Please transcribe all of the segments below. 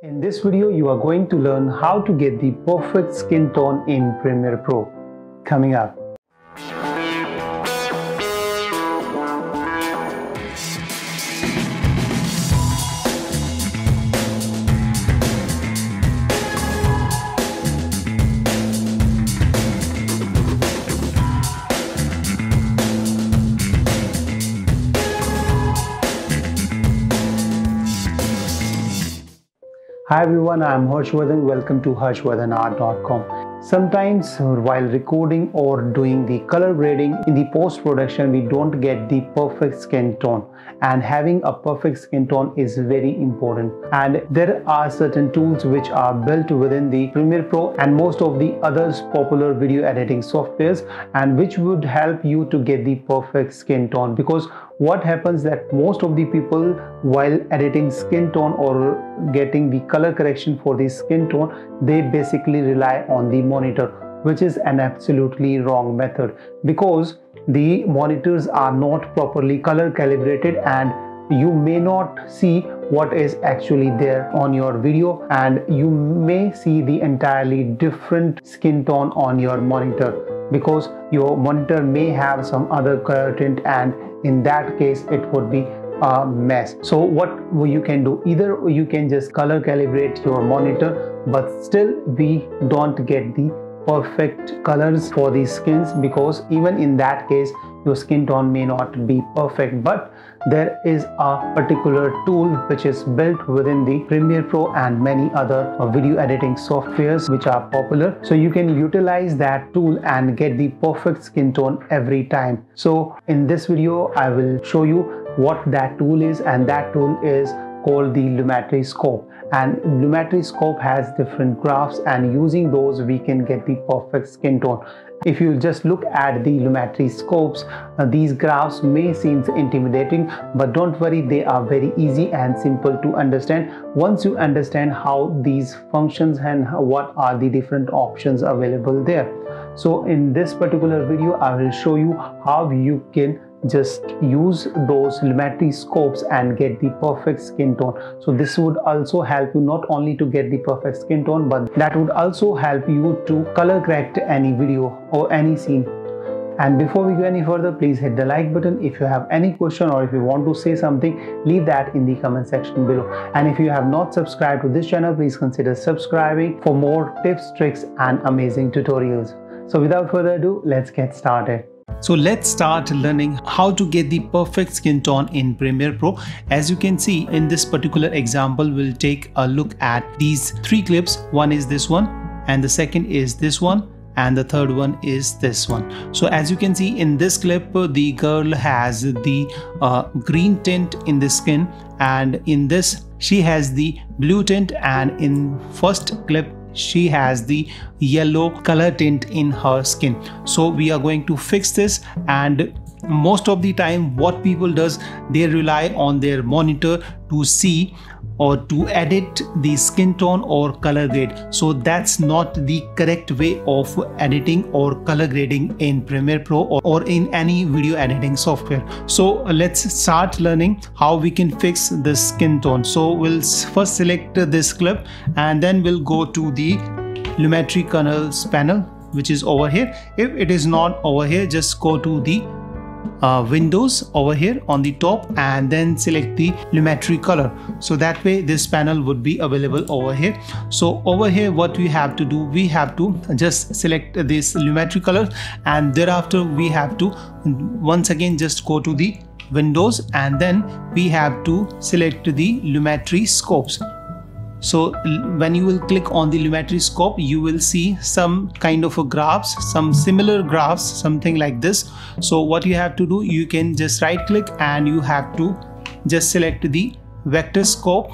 In this video, you are going to learn how to get the perfect skin tone in Premiere Pro. Coming up. Hi everyone, I am Harshvardhan. Welcome to harshvardhanart.com. Sometimes while recording or doing the color grading in the post-production, we don't get the perfect skin tone, and having a perfect skin tone is very important. And there are certain tools which are built within the Premiere Pro and most of the others popular video editing softwares, and which would help you to get the perfect skin tone. Because what happens that most of the people while editing skin tone or getting the color correction for the skin tone, they basically rely on the monitor, which is an absolutely wrong method, because the monitors are not properly color calibrated and you may not see what is actually there on your video, and you may see the entirely different skin tone on your monitor because your monitor may have some other color tint, and in that case it would be a mess. So what you can do, either you can just color calibrate your monitor, but still we don't get the perfect colors for these skins, because even in that case your skin tone may not be perfect. But there is a particular tool which is built within the Premiere Pro and many other video editing softwares which are popular, so you can utilize that tool and get the perfect skin tone every time. So in this video I will show you what that tool is, and that tool is called the Lumetri Scope. And Lumetri Scope has different graphs, and using those we can get the perfect skin tone. If you just look at the Lumetri Scopes, these graphs may seem intimidating, but don't worry, they are very easy and simple to understand once you understand how these functions and what are the different options available there. So in this particular video I will show you how you can just use those Lumetri Scopes and get the perfect skin tone. So this would also help you not only to get the perfect skin tone, but that would also help you to color correct any video or any scene. And before we go any further, please hit the like button. If you have any question or if you want to say something, leave that in the comment section below. And if you have not subscribed to this channel, please consider subscribing for more tips, tricks and amazing tutorials. So without further ado, let's get started. So let's start learning how to get the perfect skin tone in Premiere Pro. As you can see in this particular example, we'll take a look at these three clips. One is this one, and the second is this one, and the third one is this one. So as you can see in this clip, the girl has the green tint in the skin, and in this she has the blue tint, and in first clip she has the yellow color tint in her skin. So we are going to fix this, and most of the time what people does, they rely on their monitor to see or to edit the skin tone or color grade. So that's not the correct way of editing or color grading in Premiere Pro or in any video editing software. So let's start learning how we can fix the skin tone. So we'll first select this clip, and then we'll go to the Lumetri Kernels panel, which is over here. If it is not over here, just go to the Windows over here on the top, and then select the Lumetri color. So that way this panel would be available over here. So over here what we have to do, we have to just select this Lumetri color, and thereafter we have to once again just go to the Windows, and then we have to select the Lumetri Scopes. So when you will click on the Lumetri Scope, you will see some kind of a graphs, some similar graphs, something like this. So what you have to do, you can just right click and you have to just select the Vector Scope,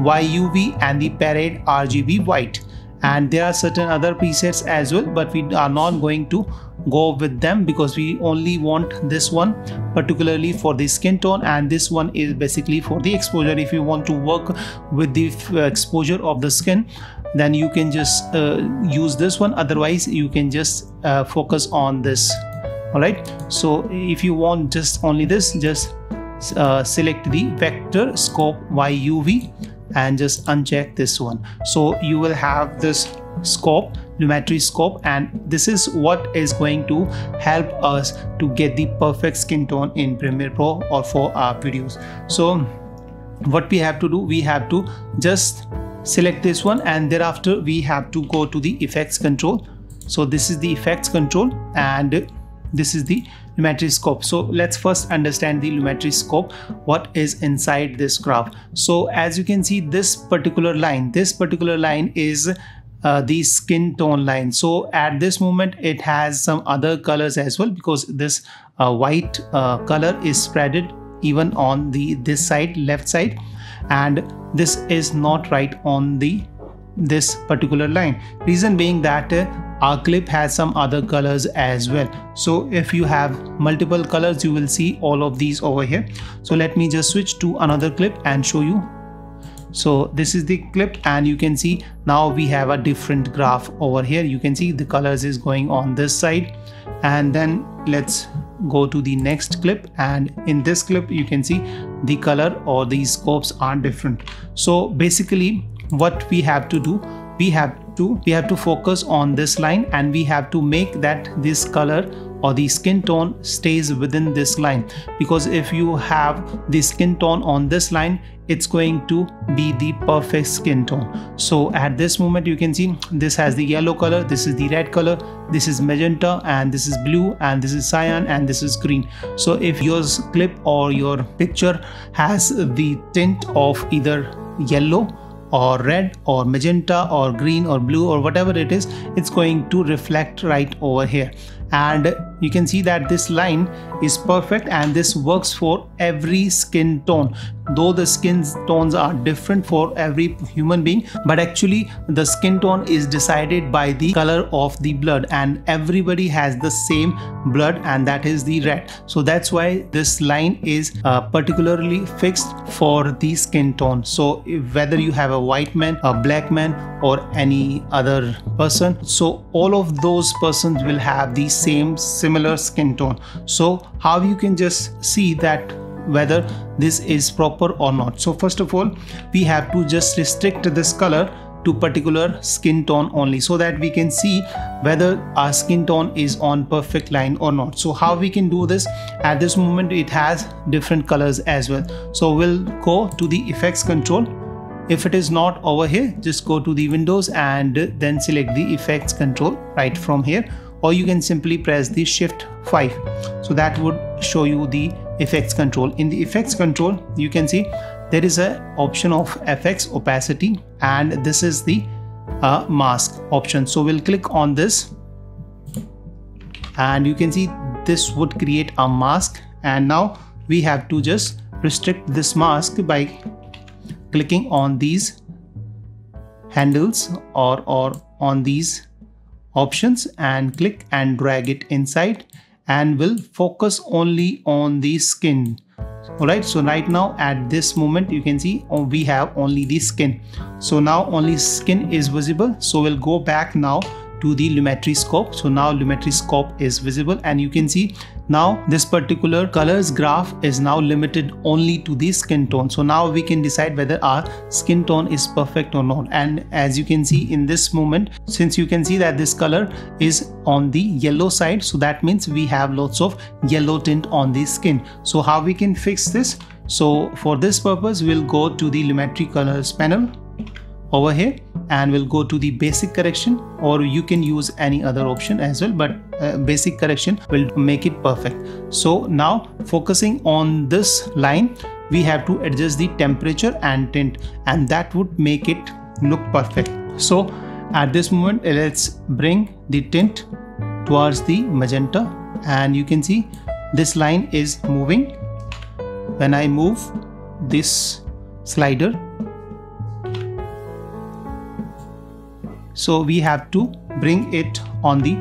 YUV and the Parade RGB White. And there are certain other presets as well, but we are not going to go with them because we only want this one particularly for the skin tone, and this one is basically for the exposure. If you want to work with the exposure of the skin, then you can just use this one, otherwise you can just focus on this. Alright, so if you want just only this, just select the Vector Scope YUV and just uncheck this one. So you will have this scope, lumetri scope, and this is what is going to help us to get the perfect skin tone in Premiere Pro or for our videos. So what we have to do, we have to just select this one, and thereafter we have to go to the effects control. So this is the effects control and this is the lumetri scope. So let's first understand the lumetri scope, what is inside this graph. So as you can see, this particular line is the skin tone line. So at this moment it has some other colors as well, because this white color is spreaded even on this side, left side, and this is not right on this particular line. Reason being that our clip has some other colors as well. So if you have multiple colors, you will see all of these over here. So let me just switch to another clip and show you. So this is the clip, and you can see now we have a different graph over here. You can see the colors is going on this side, and then let's go to the next clip, and in this clip you can see the color or these scopes are different. So basically what we have to do, we have to focus on this line, and we have to make that this color or the skin tone stays within this line, because if you have the skin tone on this line, it's going to be the perfect skin tone. So at this moment you can see this has the yellow color, this is the red color, this is magenta, and this is blue, and this is cyan, and this is green. So if your clip or your picture has the tint of either yellow or red or magenta or green or blue or whatever it is, it's going to reflect right over here. And you can see that this line is perfect, and this works for every skin tone, though the skin tones are different for every human being, but actually the skin tone is decided by the color of the blood, and everybody has the same blood, and that is the red. So that's why this line is particularly fixed for the skin tone. So whether you have a white man, a black man, or any other person, so all of those persons will have the same similar skin tone. So how you can just see that whether this is proper or not. So first of all, we have to just restrict this color to particular skin tone only, so that we can see whether our skin tone is on perfect line or not. So how we can do this, at this moment it has different colors as well. So we'll go to the effects control. If it is not over here, just go to the windows and then select the effects control right from here, or you can simply press the Shift 5. So that would show you the effects control. In the effects control, you can see there is a option of FX opacity, and this is the mask option. So we'll click on this, and you can see this would create a mask, and now we have to just restrict this mask by clicking on these handles or on these options, and click and drag it inside, and will focus only on the skin. Alright, so right now at this moment you can see we have only the skin. So now only skin is visible. So we'll go back now to the lumetri scope. So now lumetri scope is visible, and you can see now this particular colors graph is now limited only to the skin tone. So now we can decide whether our skin tone is perfect or not. And as you can see in this moment, since you can see that this color is on the yellow side, so that means we have lots of yellow tint on the skin. So how we can fix this? So for this purpose, we'll go to the lumetri colors panel over here, and we'll go to the basic correction, or you can use any other option as well, but basic correction will make it perfect. So now focusing on this line, we have to adjust the temperature and tint, and that would make it look perfect. So at this moment, let's bring the tint towards the magenta, and you can see this line is moving. When I move this slider, so we have to bring it on the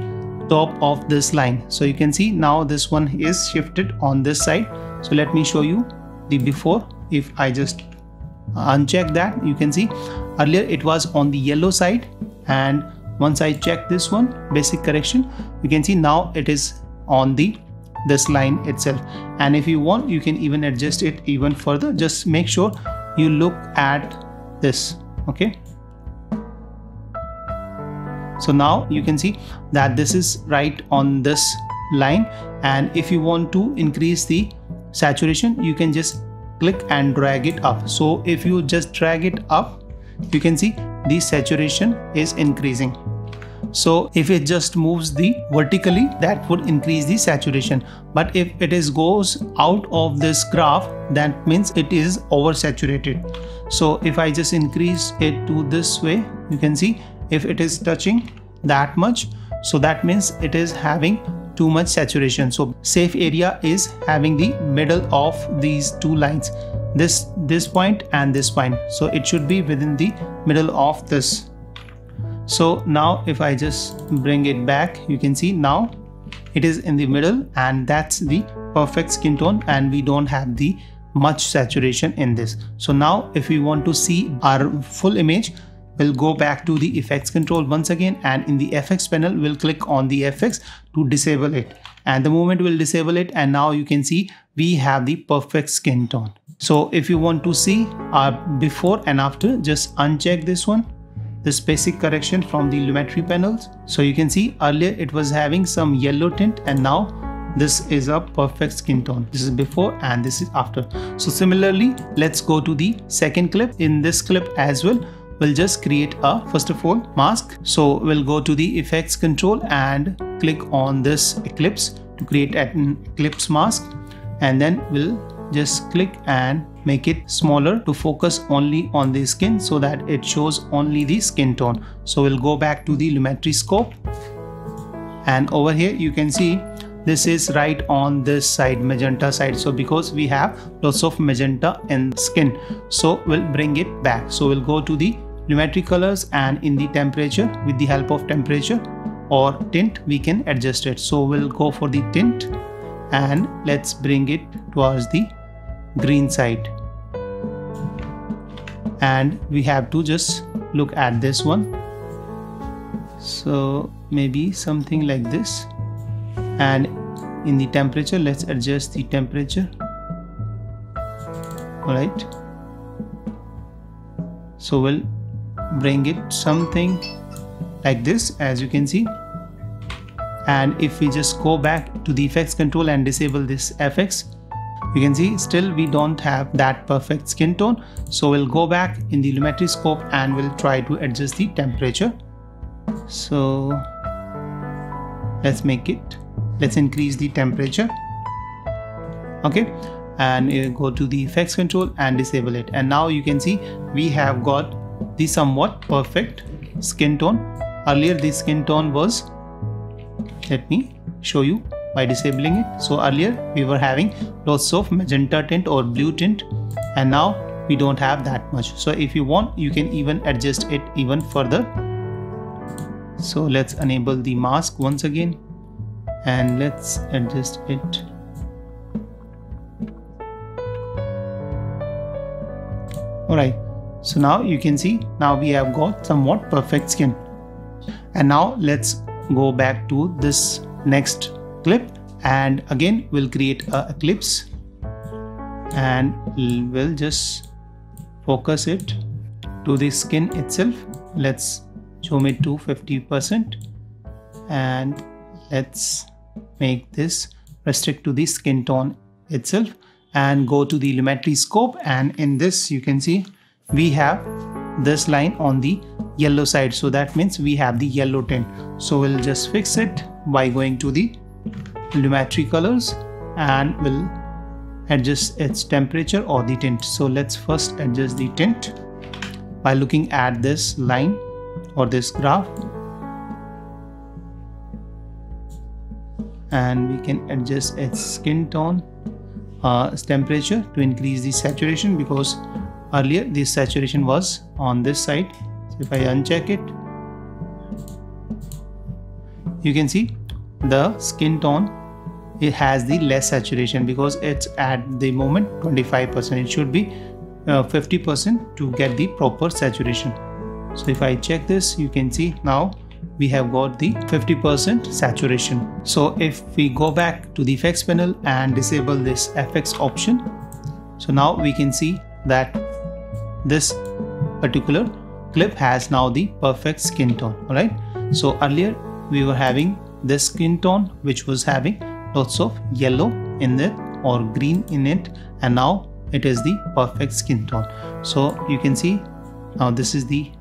top of this line. So you can see now this one is shifted on this side. So let me show you the before. If I just uncheck that, you can see earlier it was on the yellow side, and once I check this one, basic correction, you can see now it is on this line itself. And if you want, you can even adjust it even further. Just make sure you look at this. Okay, so now you can see that this is right on this line, and if you want to increase the saturation, you can just click and drag it up. So if you just drag it up, you can see the saturation is increasing. So if it just moves the vertically, that would increase the saturation, but if it goes out of this graph, that means it is oversaturated. So if I just increase it to this way, you can see if it is touching that much, so that means it is having too much saturation. So safe area is having the middle of these two lines, this point and this point, so it should be within the middle of this. So now if I just bring it back, you can see now it is in the middle, and that's the perfect skin tone, and we don't have the much saturation in this. So now if we want to see our full image, we'll go back to the effects control once again, and in the effects panel we'll click on the effects to disable it, and the moment we'll disable it, and now you can see we have the perfect skin tone. So if you want to see our before and after, just uncheck this one, this basic correction from the Lumetri panels. So you can see earlier it was having some yellow tint, and now this is a perfect skin tone. This is before and this is after. So similarly, let's go to the second clip. In this clip as well, we'll just create a first of all mask. So we'll go to the effects control and click on this eclipse to create an eclipse mask, and then we'll just click and make it smaller to focus only on the skin so that it shows only the skin tone. So we'll go back to the Lumetri scope, and over here you can see this is right on this side, magenta side. So because we have lots of magenta in skin, so we'll bring it back. So we'll go to the Lumetri colors, and in the temperature, with the help of temperature or tint, we can adjust it. So we'll go for the tint, and let's bring it towards the green side, and we have to just look at this one. So maybe something like this, and in the temperature, let's adjust the temperature. Alright, so we'll bring it something like this, as you can see. And if we just go back to the effects control and disable this FX, you can see still we don't have that perfect skin tone. So we'll go back in the Lumetri scope and we'll try to adjust the temperature. So let's increase the temperature. Okay, and go to the effects control and disable it, and now you can see we have got the somewhat perfect skin tone. Earlier the skin tone was, let me show you by disabling it. So earlier we were having lots of magenta tint or blue tint, and now we don't have that much. So if you want, you can even adjust it even further. So let's enable the mask once again, and let's adjust it. Alright, so now you can see now we have got somewhat perfect skin. And now let's go back to this next clip, and again we'll create a eclipse, and we'll just focus it to the skin itself. Let's zoom it to 50%, and let's make this restrict to the skin tone itself, and go to the Lumetri scope, and in this you can see we have this line on the yellow side, so that means we have the yellow tint. So we'll just fix it by going to the Lumetri colors, and we'll adjust its temperature or the tint. So let's first adjust the tint by looking at this line or this graph, and we can adjust its skin tone temperature to increase the saturation, because earlier this saturation was on this side. So if I uncheck it, you can see the skin tone, it has the less saturation because it's at the moment 25%. It should be 50% to get the proper saturation. So if I check this, you can see now we have got the 50% saturation. So if we go back to the effects panel and disable this FX option, so now we can see that this particular clip has now the perfect skin tone. Alright, so earlier we were having this skin tone which was having lots of yellow in it or green in it, and now it is the perfect skin tone. So you can see now this is the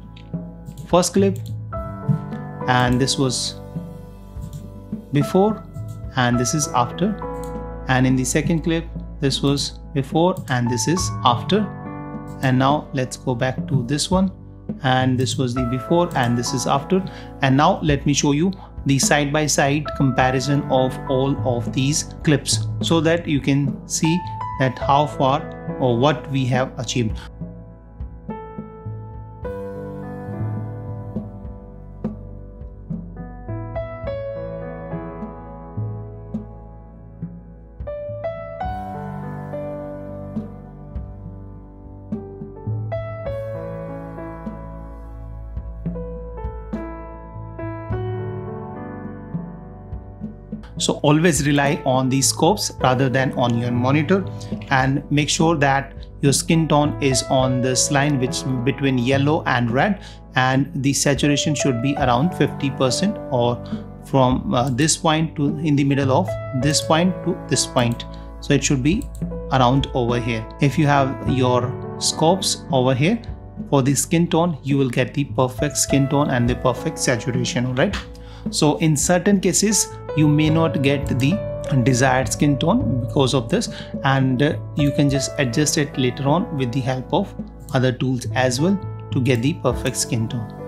first clip, and this was before and this is after, and in the second clip this was before and this is after. And now let's go back to this one, and this was the before and this is after. And now let me show you the side-by-side comparison of all of these clips so that you can see that how far or what we have achieved. So always rely on the scopes rather than on your monitor, and make sure that your skin tone is on this line which between yellow and red, and the saturation should be around 50%, or from this point to in the middle of this point to this point. So it should be around over here. If you have your scopes over here for the skin tone, you will get the perfect skin tone and the perfect saturation. All right. So in certain cases you may not get the desired skin tone because of this, and you can just adjust it later on with the help of other tools as well to get the perfect skin tone.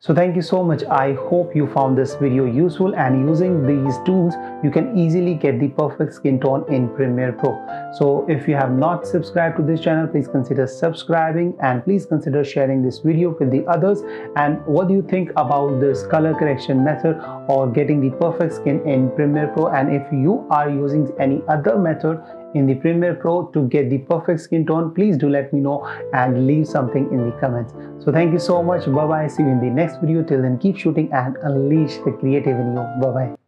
So thank you so much. I hope you found this video useful, and using these tools you can easily get the perfect skin tone in Premiere Pro. So if you have not subscribed to this channel, please consider subscribing, and please consider sharing this video with the others. And what do you think about this color correction method or getting the perfect skin in Premiere Pro? And if you are using any other method in the Premiere Pro to get the perfect skin tone, please do let me know and leave something in the comments. So thank you so much. Bye bye. See you in the next video. Till then, keep shooting and unleash the creative in you. Bye bye.